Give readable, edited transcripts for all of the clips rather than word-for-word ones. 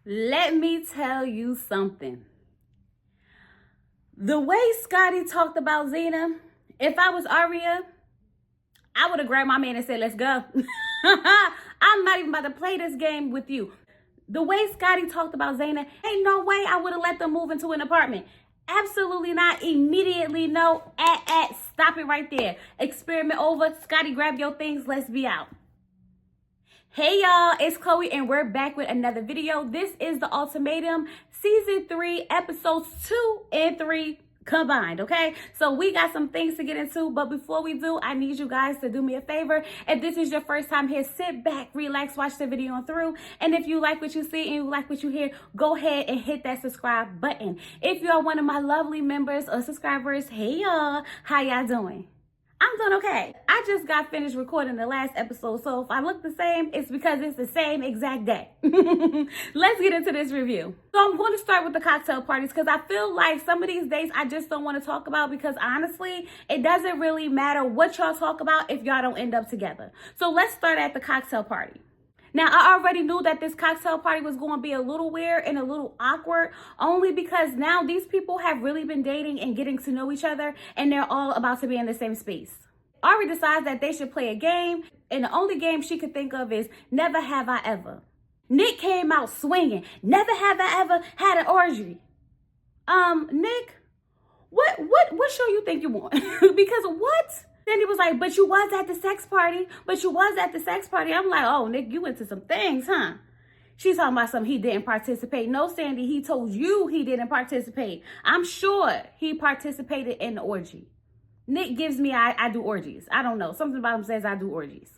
Let me tell you something. The way Scotty talked about Zaina, if I was Aria, I would have grabbed my man and said, let's go. I'm not even about to play this game with you. The way Scotty talked about Zaina, ain't no way I would have let them move into an apartment. Absolutely not. Immediately no. Stop it right there. Experiment over. Scotty, grab your things. Let's be out. Hey y'all, it's Chloe and we're back with another video. This is the Ultimatum Season 3, Episodes 2 and 3 combined, okay? So we got some things to get into, but before we do, I need you guys to do me a favor. If this is your first time here, sit back, relax, watch the video on through. And if you like what you see and you like what you hear, go ahead and hit that subscribe button. If you are one of my lovely members or subscribers, hey y'all, how y'all doing? I'm doing okay. I just got finished recording the last episode, so if I look the same, it's because it's the same exact day. Let's get into this review. So I'm going to start with the cocktail parties because I feel like some of these days I just don't want to talk about because honestly, it doesn't really matter what y'all talk about if y'all don't end up together. So let's start at the cocktail party. Now, I already knew that this cocktail party was going to be a little weird and a little awkward, only because now these people have really been dating and getting to know each other, and they're all about to be in the same space. Ari decides that they should play a game, and the only game she could think of is Never Have I Ever. Nick came out swinging. Never have I ever had an orgy. Nick, what show you think you want? Because what? Then he was like, but you was at the sex party. I'm like, oh, Nick, you into some things, huh? She's talking about something he didn't participate. No, Sandy, he told you he didn't participate. I'm sure he participated in the orgy. Nick gives me, I do orgies. I don't know. Something about him says I do orgies.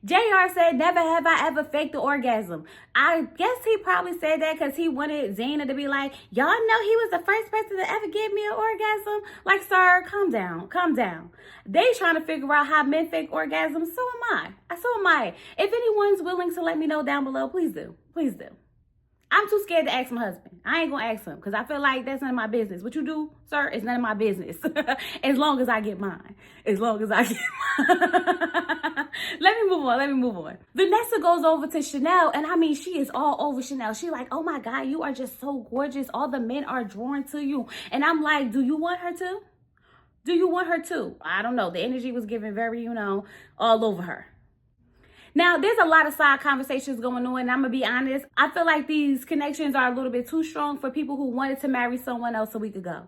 J.R. said, never have I ever faked the orgasm. I guess he probably said that because he wanted Zaina to be like, y'all know he was the first person to ever give me an orgasm. Like, sir, calm down. They trying to figure out how men fake orgasms. So am I. If anyone's willing to let me know down below, please do. I'm too scared to ask my husband. I ain't gonna ask him because I feel like that's none of my business. What you do, sir, is none of my business. As long as I get mine. Let me move on. Vanessa goes over to Chanel, and I mean, she is all over Chanel. She like, oh my God, you are just so gorgeous. All the men are drawn to you. And I'm like, do you want her to? I don't know. The energy was given very, all over her. Now, there's a lot of side conversations going on, and I'm going to be honest. I feel like these connections are a little bit too strong for people who wanted to marry someone else a week ago.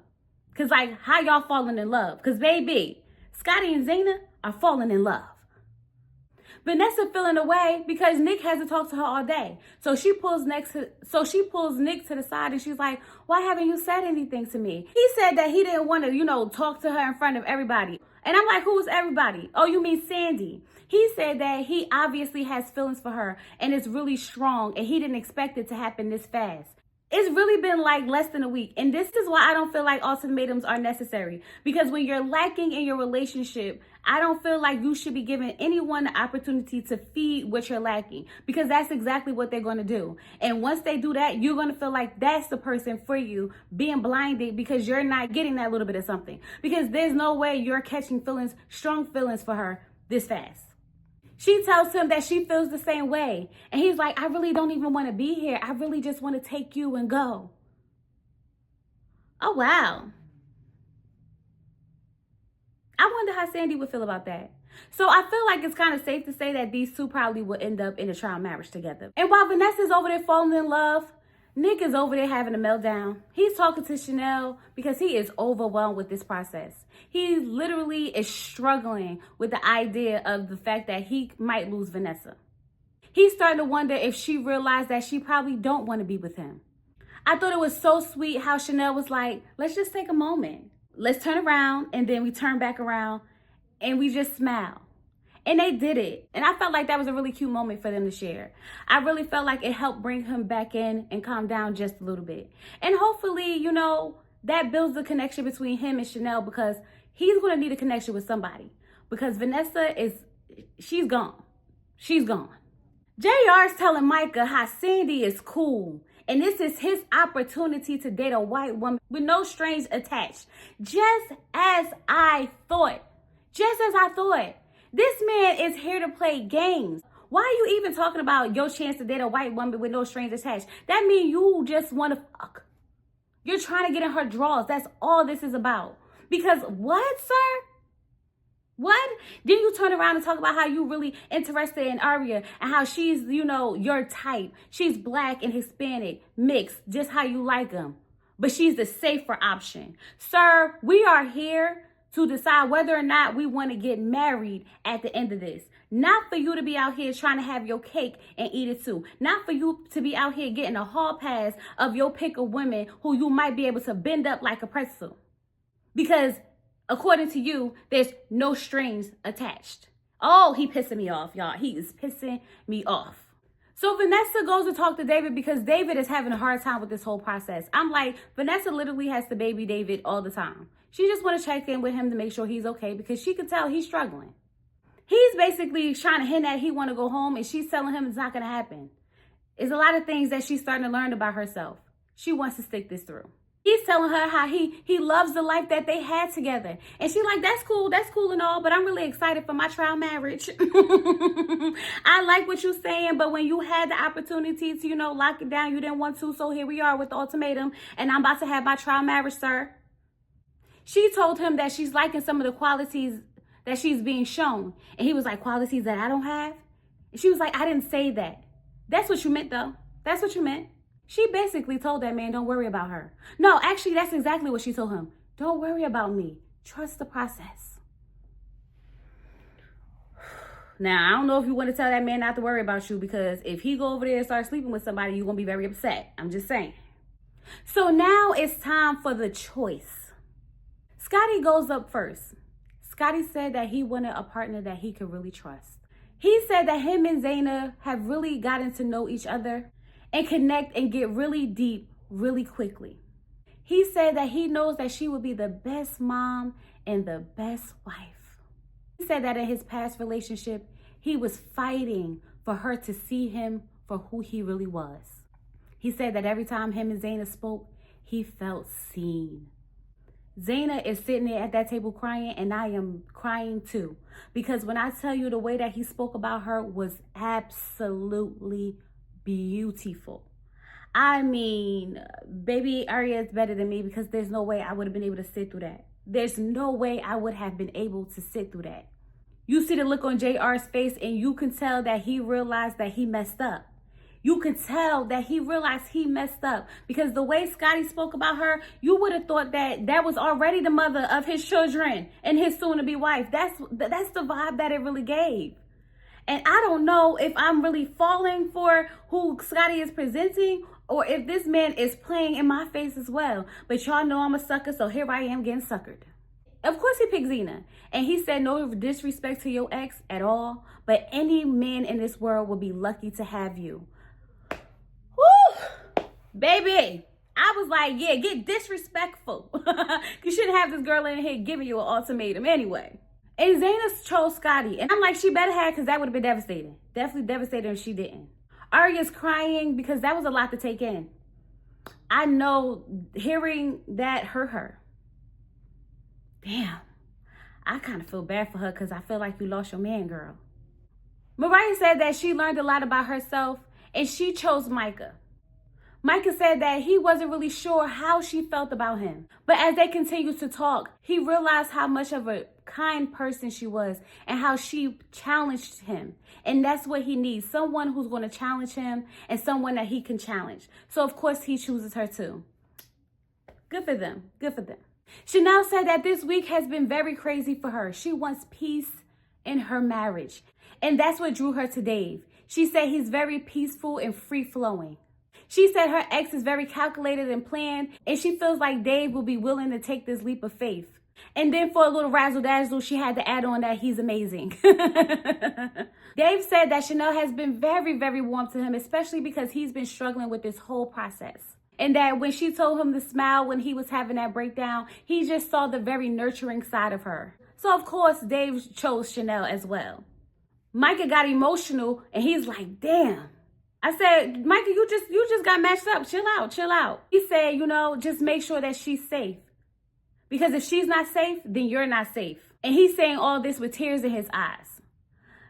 Because, like, how y'all falling in love? Because, baby, Scotty and Zaina are falling in love. Vanessa feeling away because Nick hasn't talked to her all day. So she pulls Nick to the side and she's like, why haven't you said anything to me? He said that he didn't want to, talk to her in front of everybody. And I'm like, who's everybody? Oh, you mean Sandy? He said that he obviously has feelings for her and it's really strong and he didn't expect it to happen this fast. It's really been like less than a week. And this is why I don't feel like ultimatums are necessary. Because when you're lacking in your relationship, I don't feel like you should be giving anyone the opportunity to feed what you're lacking. Because that's exactly what they're going to do. And once they do that, you're going to feel like that's the person for you, being blinded because you're not getting that little bit of something. Because there's no way you're catching feelings, strong feelings for her this fast. She tells him that she feels the same way. And he's like, I really don't even want to be here. I really just want to take you and go. Oh, wow. I wonder how Sandy would feel about that. So I feel like it's kind of safe to say that these two probably will end up in a trial marriage together. And while Vanessa's over there falling in love, Nick is over there having a meltdown. He's talking to Chanel because he is overwhelmed with this process. He literally is struggling with the idea of the fact that he might lose Vanessa. He's starting to wonder if she realized that she probably don't want to be with him. I thought it was so sweet how Chanel was like, let's just take a moment. Let's turn around, and then we turn back around and we just smile. And they did it. And I felt like that was a really cute moment for them to share. I really felt like it helped bring him back in and calm down just a little bit. And hopefully, that builds the connection between him and Chanel because he's going to need a connection with somebody. Because Vanessa she's gone. J.R.'s telling Micah how Sandy is cool. And this is his opportunity to date a white woman with no strings attached. Just as I thought. This man is here to play games. Why are you even talking about your chance to date a white woman with no strings attached? That means you just want to fuck. You're trying to get in her drawers. That's all this is about. Because what, sir? What? Then you turn around and talk about how you really interested in Aria and how she's, your type. She's black and Hispanic, mixed, just how you like them. But she's the safer option. Sir, we are here to decide whether or not we want to get married at the end of this. Not for you to be out here trying to have your cake and eat it too. Not for you to be out here getting a hall pass of your pick of women who you might be able to bend up like a pretzel. Because according to you, there's no strings attached. Oh, he pissing me off, y'all. He is pissing me off. So Vanessa goes to talk to David because David is having a hard time with this whole process. I'm like, Vanessa literally has to baby David all the time. She just want to check in with him to make sure he's okay because she can tell he's struggling. He's basically trying to hint that he want to go home, and she's telling him it's not going to happen. It's a lot of things that she's starting to learn about herself. She wants to stick this through. He's telling her how he loves the life that they had together. And she's like, that's cool and all, but I'm really excited for my trial marriage. I like what you're saying, but when you had the opportunity to, lock it down, you didn't want to, so here we are with the ultimatum, and I'm about to have my trial marriage, sir. She told him that she's liking some of the qualities that she's being shown. And he was like, qualities that I don't have? And she was like, I didn't say that. That's what you meant, though. That's what you meant. She basically told that man, don't worry about her. No, actually, that's exactly what she told him. Don't worry about me. Trust the process. Now, I don't know if you want to tell that man not to worry about you, because if he go over there and start sleeping with somebody, you're going to be very upset. I'm just saying. So now it's time for the choice. Scotty goes up first. Scotty said that he wanted a partner that he could really trust. He said that him and Zaina have really gotten to know each other and connect and get really deep really quickly. He said that he knows that she would be the best mom and the best wife. He said that in his past relationship, he was fighting for her to see him for who he really was. He said that every time him and Zaina spoke, he felt seen. Zaina is sitting there at that table crying, and I am crying too. Because when I tell you, the way that he spoke about her was absolutely beautiful. I mean, baby Aria is better than me, because there's no way I would have been able to sit through that. There's no way I would have been able to sit through that. You see the look on JR's face, and you can tell that he realized that he messed up. You could tell that he realized he messed up, because the way Scotty spoke about her, you would have thought that that was already the mother of his children and his soon-to-be wife. That's the vibe that it really gave. And I don't know if I'm really falling for who Scotty is presenting, or if this man is playing in my face as well. But y'all know I'm a sucker, so here I am getting suckered. Of course he picked Zaina, and he said no disrespect to your ex at all, but any man in this world will be lucky to have you. Woo! Baby, I was like, yeah, get disrespectful. You shouldn't have this girl in here giving you an ultimatum anyway. And Zaina chose Scotty, and I'm like, she better have, because that would have been devastating. Definitely devastating if she didn't. Aria's crying because that was a lot to take in. I know hearing that hurt her. Damn, I kind of feel bad for her, because I feel like you lost your man, girl. Mariah said that she learned a lot about herself, and she chose Micah. Micah said that he wasn't really sure how she felt about him. But as they continued to talk, he realized how much of a kind person she was and how she challenged him. And that's what he needs. Someone who's going to challenge him and someone that he can challenge. So, of course, he chooses her too. Good for them. Good for them. Chanel said that this week has been very crazy for her. She wants peace in her marriage. And that's what drew her to Dave. She said he's very peaceful and free-flowing. She said her ex is very calculated and planned, and she feels like Dave will be willing to take this leap of faith. And then for a little razzle-dazzle, she had to add on that he's amazing. Dave said that Chanel has been very, very warm to him, especially because he's been struggling with this whole process. And that when she told him to smile when he was having that breakdown, he just saw the very nurturing side of her. So, of course, Dave chose Chanel as well. Micah got emotional, and he's like, damn. I said, Micah, you just got matched up. Chill out. He said, just make sure that she's safe. Because if she's not safe, then you're not safe. And he's saying all this with tears in his eyes.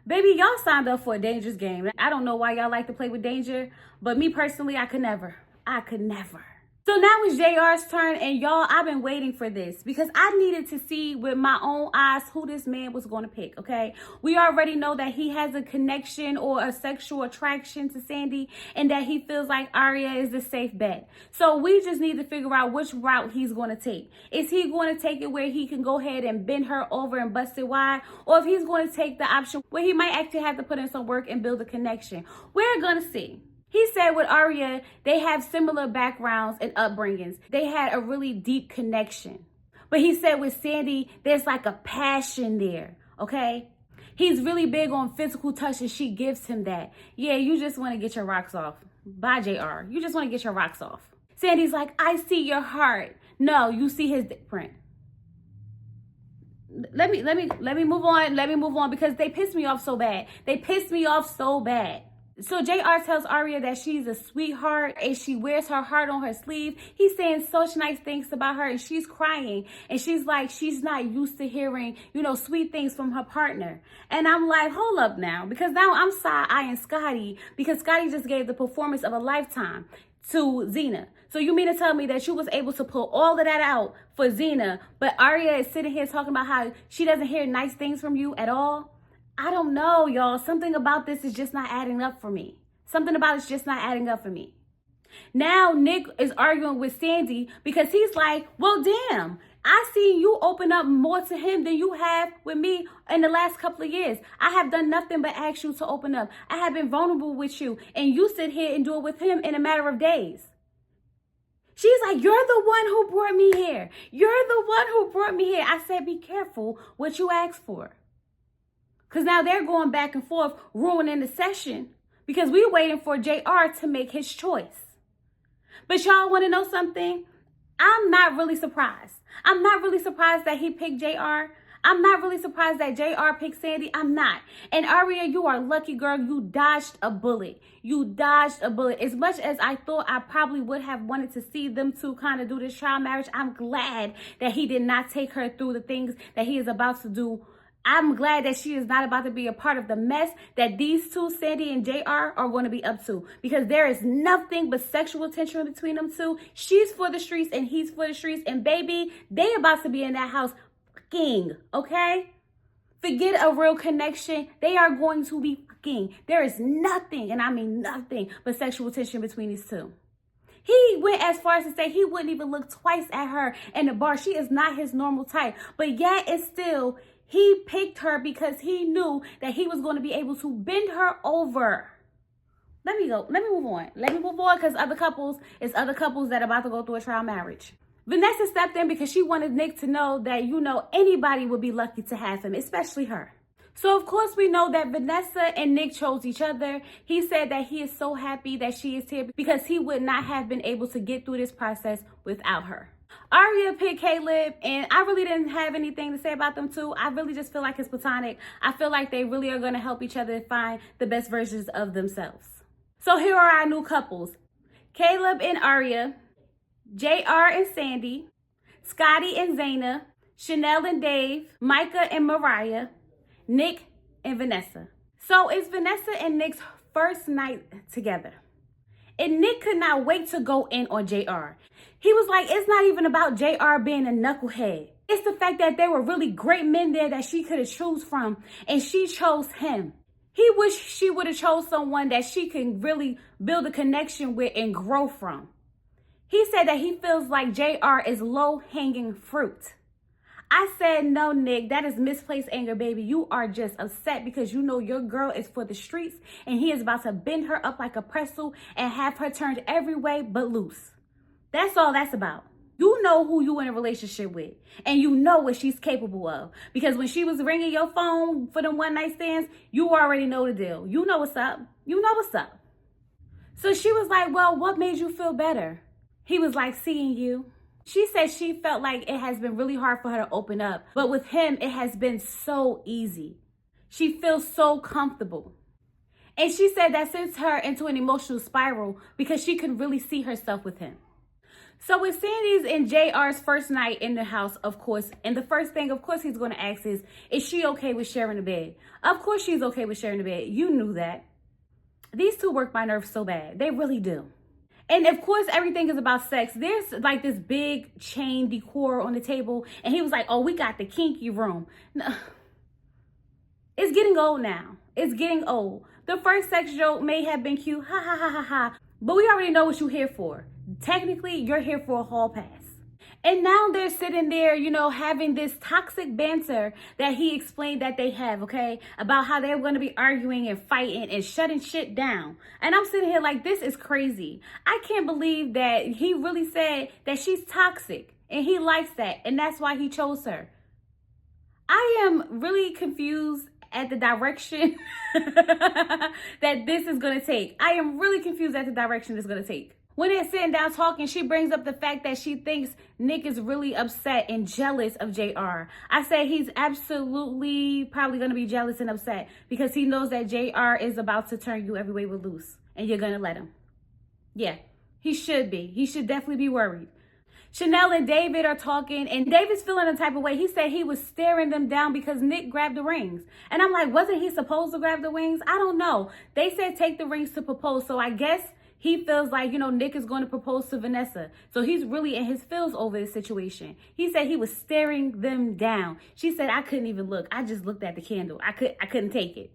Baby, y'all signed up for a dangerous game. I don't know why y'all like to play with danger, but me personally, I could never. I could never. So now it's JR's turn, and y'all, I've been waiting for this because I needed to see with my own eyes who this man was going to pick, okay? We already know that he has a connection or a sexual attraction to Sandy and that he feels like Aria is the safe bet. So we just need to figure out which route he's going to take. Is he going to take it where he can go ahead and bend her over and bust it wide? Or if he's going to take the option where he might actually have to put in some work and build a connection? We're going to see. He said with Aria, they have similar backgrounds and upbringings. They had a really deep connection. But he said with Sandy, there's like a passion there, okay? He's really big on physical touch and she gives him that. Yeah, you just want to get your rocks off. Bye, JR. You just want to get your rocks off. Sandy's like, I see your heart. No, you see his print. Let me move on. Let me move on because they pissed me off so bad. They pissed me off so bad. So JR tells Aria that she's a sweetheart and she wears her heart on her sleeve. He's saying such nice things about her and she's crying. And she's like, she's not used to hearing, sweet things from her partner. And I'm like, hold up now. Because now I'm side-eyeing Scotty because Scotty just gave the performance of a lifetime to Zaina. So you mean to tell me that you was able to pull all of that out for Zaina, but Aria is sitting here talking about how she doesn't hear nice things from you at all? I don't know, y'all. Something about this is just not adding up for me. Something about it's just not adding up for me. Now Nick is arguing with Sandy because he's like, well, damn, I seen you open up more to him than you have with me in the last couple of years. I have done nothing but ask you to open up. I have been vulnerable with you and you sit here and do it with him in a matter of days. She's like, you're the one who brought me here. You're the one who brought me here. I said, be careful what you ask for. Because now they're going back and forth, ruining the session because we're waiting for JR to make his choice. But y'all want to know something? I'm not really surprised. I'm not really surprised that he picked JR. I'm not really surprised that JR picked Sandy. I'm not. And Aria, you are lucky, girl. You dodged a bullet. You dodged a bullet. As much as I thought I probably would have wanted to see them two kind of do this trial marriage, I'm glad that he did not take her through the things that he is about to do. I'm glad that she is not about to be a part of the mess that these two, Sandy and JR, are going to be up to. Because there is nothing but sexual tension between them two. She's for the streets and he's for the streets. And baby, they about to be in that house fucking, okay? Forget a real connection. They are going to be fucking. There is nothing, and I mean nothing, but sexual tension between these two. He went as far as to say he wouldn't even look twice at her in the bar. She is not his normal type. But yet it's still... he picked her because he knew that he was going to be able to bend her over. Let me go. Let me move on. Let me move on because it's other couples that are about to go through a trial marriage. Vanessa stepped in because she wanted Nick to know that, anybody would be lucky to have him, especially her. So, of course, we know that Vanessa and Nick chose each other. He said that he is so happy that she is here because he would not have been able to get through this process without her. Aria picked Caleb, and I really didn't have anything to say about them two. I really just feel like it's platonic. I feel like they really are going to help each other find the best versions of themselves. So here are our new couples. Caleb and Aria, JR and Sandy, Scotty and Zaina, Chanel and Dave, Micah and Mariah, Nick and Vanessa. So it's Vanessa and Nick's first night together. And Nick could not wait to go in on JR. He was like, it's not even about JR being a knucklehead. It's the fact that there were really great men there that she could have choose from, and she chose him. He wished she would have chose someone that she can really build a connection with and grow from. He said that he feels like JR is low-hanging fruit. I said, no, Nick, that is misplaced anger, baby. You are just upset because you know your girl is for the streets and he is about to bend her up like a pretzel and have her turned every way but loose. That's all that's about. You know who you in a relationship with and you know what she's capable of because when she was ringing your phone for them one night stands, you already know the deal. You know what's up. You know what's up. So she was like, well, what made you feel better? He was like, seeing you. She said she felt like it has been really hard for her to open up, but with him, it has been so easy. She feels so comfortable. And she said that sends her into an emotional spiral because she can really see herself with him. So it's Sandy's and JR's first night in the house, of course. And the first thing, of course, he's going to ask is she okay with sharing the bed? Of course she's okay with sharing the bed. You knew that. These two work my nerves so bad. They really do. And of course, everything is about sex. There's like this big chain decor on the table. And he was like, oh, we got the kinky room. No. It's getting old now. It's getting old. The first sex joke may have been cute. Ha ha ha ha ha. But we already know what you're here for. Technically, you're here for a hall pass. And now they're sitting there, you know, having this toxic banter that he explained that they have, okay? About how they're going to be arguing and fighting and shutting shit down. And I'm sitting here like, this is crazy. I can't believe that he really said that she's toxic and he likes that. And that's why he chose her. I am really confused at the direction that this is going to take. I am really confused at the direction it's going to take. When they're sitting down talking, she brings up the fact that she thinks Nick is really upset and jealous of JR. I say he's absolutely probably going to be jealous and upset because he knows that JR is about to turn you every way with loose and you're going to let him. Yeah, he should be. He should definitely be worried. Chanel and David are talking and David's feeling a type of way. He said he was staring them down because Nick grabbed the rings. And I'm like, wasn't he supposed to grab the rings? I don't know. They said take the rings to propose. So I guess he feels like, you know, Nick is going to propose to Vanessa. So he's really in his feels over this situation. He said he was staring them down. She said, I couldn't even look. I just looked at the candle. I couldn't take it.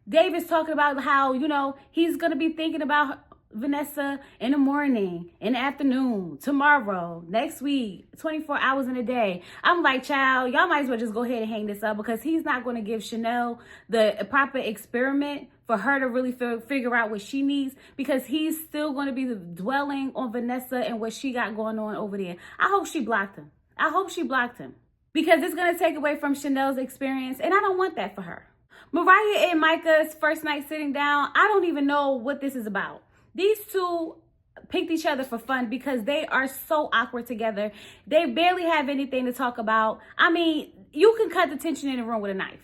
David's talking about how, you know, he's going to be thinking about Vanessa in the morning, in the afternoon, tomorrow, next week, 24 hours in a day. I'm like, child, y'all might as well just go ahead and hang this up because he's not going to give Chanel the proper experiment for her to really figure out what she needs because he's still going to be dwelling on Vanessa and what she got going on over there. I hope she blocked him. I hope she blocked him because it's going to take away from Chanel's experience and I don't want that for her. Mariah and Micah's first night sitting down, I don't even know what this is about. These two picked each other for fun because they are so awkward together. They barely have anything to talk about. I mean, you can cut the tension in the room with a knife.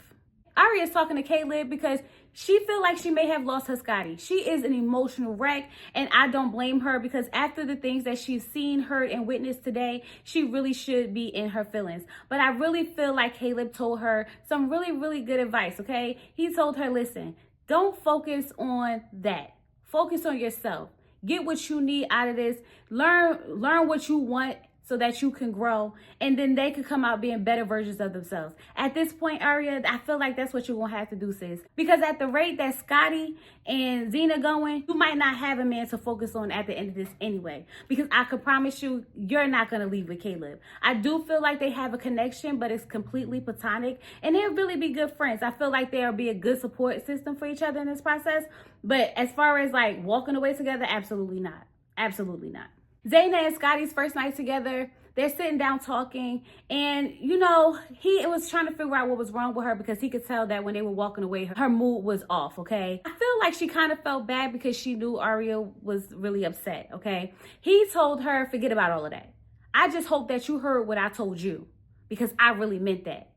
Aria is talking to Caleb because she feels like she may have lost her Scotty. She is an emotional wreck, and I don't blame her because after the things that she's seen, heard, and witnessed today, she really should be in her feelings. But I really feel like Caleb told her some really, really good advice, okay? He told her, listen, don't focus on that. Focus on yourself. Get what you need out of this. Learn what you want so that you can grow. And then they could come out being better versions of themselves. At this point, Aria, I feel like that's what you're going to have to do, sis. Because at the rate that Scotty and Zaina going, you might not have a man to focus on at the end of this anyway. Because I can promise you, you're not going to leave with Caleb. I do feel like they have a connection, but it's completely platonic. And they'll really be good friends. I feel like they'll be a good support system for each other in this process. But as far as like walking away together, absolutely not. Absolutely not. Zaina and Scotty's first night together, they're sitting down talking, and you know, he was trying to figure out what was wrong with her because he could tell that when they were walking away, her mood was off, okay? I feel like she kind of felt bad because she knew Aria was really upset, okay? He told her, forget about all of that. I just hope that you heard what I told you because I really meant that.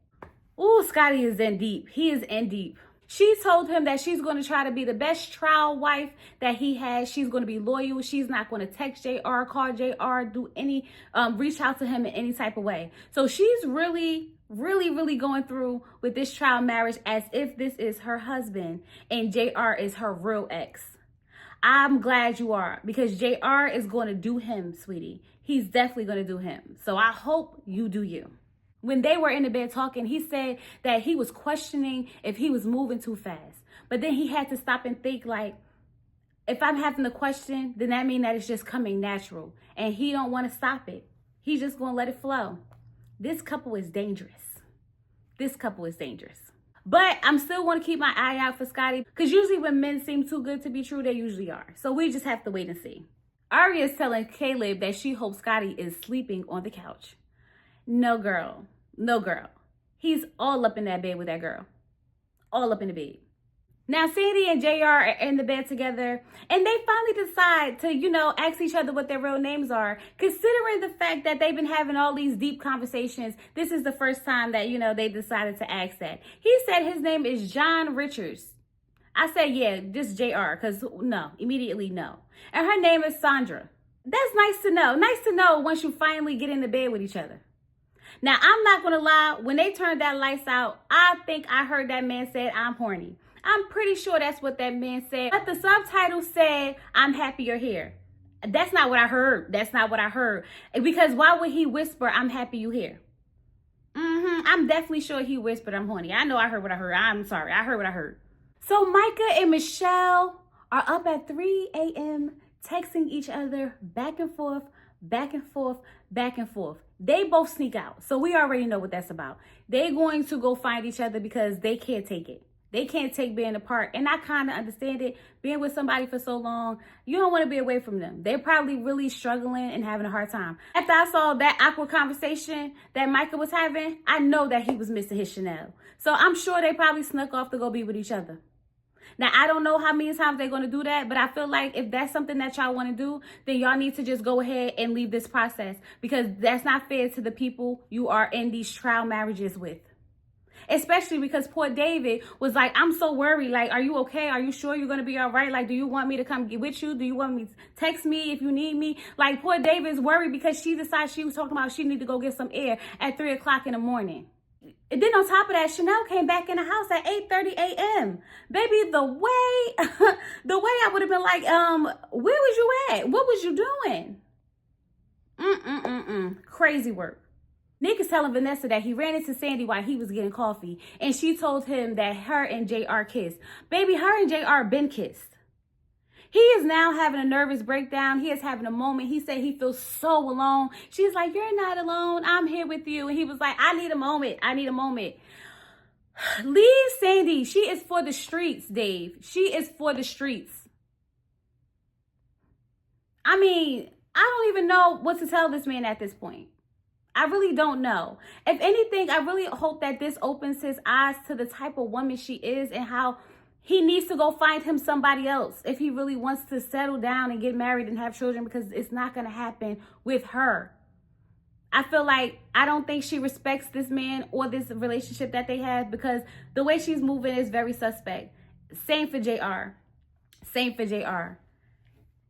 Ooh, Scotty is in deep. He is in deep. She told him that she's going to try to be the best trial wife that he has. She's going to be loyal. She's not going to text JR, call JR, do any, reach out to him in any type of way. So she's really going through with this trial marriage as if this is her husband and JR is her real ex. I'm glad you are because JR is going to do him, sweetie. He's definitely going to do him. So I hope you do you. When they were in the bed talking, he said that he was questioning if he was moving too fast. But then he had to stop and think like, if I'm having the question, then that means that it's just coming natural. And he don't want to stop it. He's just going to let it flow. This couple is dangerous. This couple is dangerous. But I'm still going to keep my eye out for Scotty. Because usually when men seem too good to be true, they usually are. So we just have to wait and see. Aria is telling Caleb that she hopes Scotty is sleeping on the couch. No, girl. No, girl. He's all up in that bed with that girl. All up in the bed. Now, Sandy and JR are in the bed together, and they finally decide to, ask each other what their real names are. Considering the fact that they've been having all these deep conversations, this is the first time that, they decided to ask that. He said his name is John Richards. I said, yeah, just JR, because no, immediately no. And her name is Sandra. That's nice to know. Nice to know once you finally get into bed with each other. Now, I'm not going to lie. When they turned that lights out, I think I heard that man said, I'm horny. I'm pretty sure that's what that man said. But the subtitle said, I'm happy you're here. That's not what I heard. That's not what I heard. Because why would he whisper, I'm happy you here? I'm definitely sure he whispered, I'm horny. I know I heard what I heard. I'm sorry. I heard what I heard. So Micah and Michelle are up at 3 a.m. texting each other back and forth, back and forth, back and forth. They both sneak out. So we already know what that's about. They're going to go find each other because they can't take it. They can't take being apart. And I kind of understand it. Being with somebody for so long, you don't want to be away from them. They're probably really struggling and having a hard time. After I saw that awkward conversation that Micah was having, I know that he was missing his Chanel. So I'm sure they probably snuck off to go be with each other. Now, I don't know how many times they're going to do that, but I feel like if that's something that y'all want to do, then y'all need to just go ahead and leave this process, because that's not fair to the people you are in these trial marriages with. Especially because poor David was like, I'm so worried. Like, are you okay? Are you sure you're going to be all right? Like, do you want me to come get with you? Do you want me to text me if you need me? Like, poor David's worried because she decided she was talking about she needed to go get some air at 3 o'clock in the morning. And then on top of that, Chanel came back in the house at 8:30 a.m. Baby, the way I would have been like, where was you at? What was you doing? Crazy work. Nick is telling Vanessa that he ran into Sandy while he was getting coffee, and she told him that her and J.R. kissed. Baby, her and J.R. been kissed. He is now having a nervous breakdown. He is having a moment. He said he feels so alone. She's like, you're not alone. I'm here with you. And he was like, I need a moment. I need a moment. Leave Sandy. She is for the streets, Dave. She is for the streets. I mean, I don't even know what to tell this man at this point. I really don't know. If anything, I really hope that this opens his eyes to the type of woman she is and how he needs to go find him somebody else if he really wants to settle down and get married and have children, because it's not going to happen with her. I feel like I don't think she respects this man or this relationship that they have, because the way she's moving is very suspect. Same for JR. Same for JR.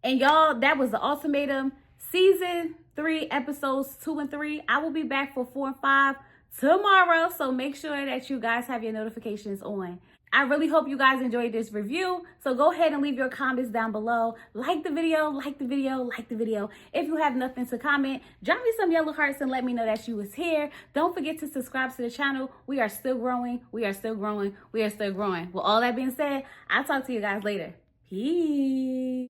And y'all, that was the Ultimatum season 3, episodes 2 and 3. I will be back for 4 and 5 tomorrow. So make sure that you guys have your notifications on. I really hope you guys enjoyed this review. So go ahead and leave your comments down below. Like the video, like the video, like the video. If you have nothing to comment, drop me some yellow hearts and let me know that you was here. Don't forget to subscribe to the channel. We are still growing. We are still growing. We are still growing. With all that being said, I'll talk to you guys later. Peace.